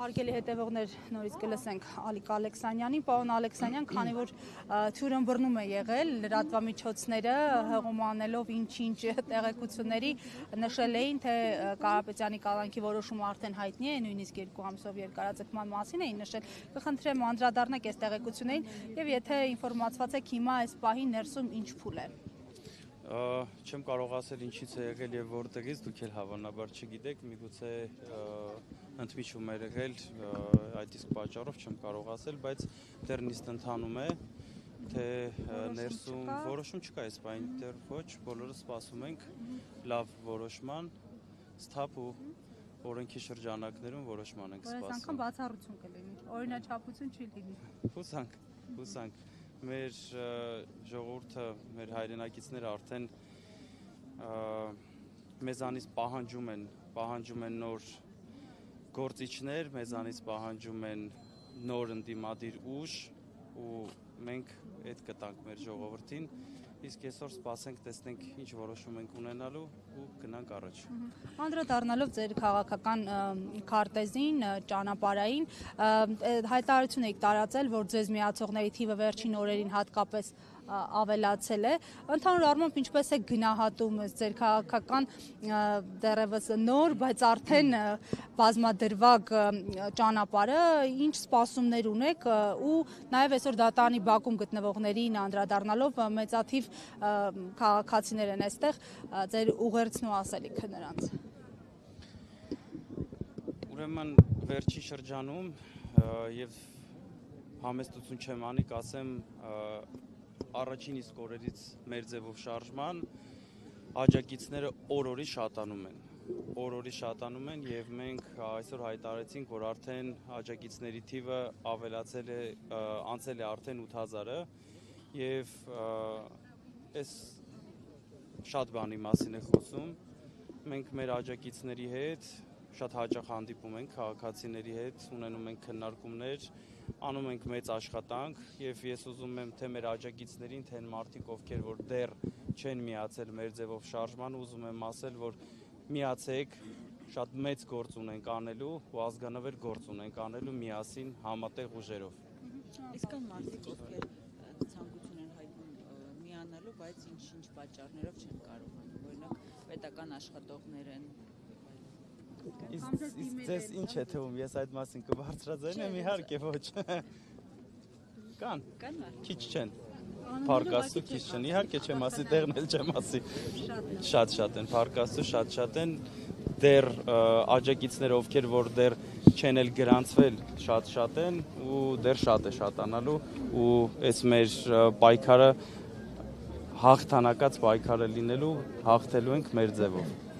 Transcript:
Հարգելի հետևողներ, նորից կլսենք Ալիկ Ալեքսանյանին, պարոն Ալեքսանյան, քանի որ թյուրն բռնում է եղել, լրատվամիջոցները հղումանելով ինչ-ինչ տեղեկությունների նշել էին, թե Կարապետյանի կալանքի որոշումը արդեն հայտնի է, նույնիսկ 2 ամսով երկարաձգման մասին էին նշել, կխնդրեմ անդրադառնաք այս տեղեկություններին եւ եթե ինֆորմացված եք հիմա այս պահին ներսում ինչ փուլ է։ Չեմ կարող ասել ինչից է եղել եւ որտեղից, դուք էլ հավանաբար չգիտեք, միգուցե ընդմիջում է եղել այդ իսկ պատճառով չեմ կարող ասել, բայց դեռ նիստ ընթանում է, թե ներսում որոշում չկա այս բանի, դեռ ոչ, բոլորը սպասում ենք լավ որոշման, սթափ ու օրենքի շրջանակներում որոշման ենք սպասում։ Այս անգամ բացառություն կլինի, օրինաչափություն չի լինի։ Հուսանք։ Մեր ժողովուրդը, մեր հայրենակիցները արդեն մեզանից պահանջում են նոր գործիչներ, մեզանից պահանջում են նոր ընդդիմադիր ուժ ու մենք այդ կտանք մեր ժողովրդին, իսկ այսօր սպասենք, տեսնենք ինչ որոշում ենք ունենալու ու գնանք առաջ։ Անդրադառնալով ձեր քաղաքական քարտեզին, ճանապարհային, հայտարարություն եք տարածել, որ ձեզ միացողների թիվը վերջին օրերին հատկապես ավելացել է, ընդհանուր առմամբ ինչպես է գնահատում ձեր քաղաքական դեռևս նոր, բայց արդեն բազմադրվակ ճանապարհը, ինչ սպասումներ ունեք ու նաև այսօր դատարանի բակում գտնվողներին անդրադառնալով մեծաթիվ քաղաքացիներ են այստեղ, ձեր ուղերձն ու ասելիքը նրանց։ Ուրեմն վերջի շրջանում եւ համեստություն չեմ անի, կասեմ առաջին իսկ օրերից մեր ձևով շարժման աջակիցները օր-օրի շատանում են եւ մենք այսօր հայտարարեցինք, որ արդեն աջակիցների թիվը ավելացել է, անցել է արդեն 8000-ը եւ այս շատ բանի մասին է խոսում։ Մենք մեր աջակիցների հետ շատ հաճախ հանդիպում ենք քաղաքացիների հետ, ունենում ենք քննարկումներ, անում ենք մեծ աշխատանք եւ ես ուզում եմ թե մեր աջակիցներին, թե մարդիկ, ովքեր որ դեռ չեն միացել մեր ձևով շարժման, ուզում եմ ասել, որ միացեք, շատ մեծ գործ ունենք անելու ու ազգանավեր գործ ունենք անելու միասին համատեղ ուժերով։ Իսկ այն մարդիկ, ովքեր ցանկություն են հայտնում միանալու, բայց ինչ պատճառներով չեն կարողանում, օրինակ պետական աշխատողներ են։ Իսկ ձեզ ինչ է թվում, ես այդ մասին կբարձրաձայնեմ, իհարկե ոչ։ Կան, քիչ չեն, փառքաստու քիչ չեն, իհարկե չեմ ասի, տեղն էլ չեմ ասի, շատ են, փառքաստու շատ են, դեռ աջակիցները, ովքեր որ դեռ չեն էլ գրանցվել, շատ են ու դեռ շատ է շատանալու ու այս մեր պայքարը հաղթանակած պայքարը լինելու, հաղթելու ենք մեր ձևով։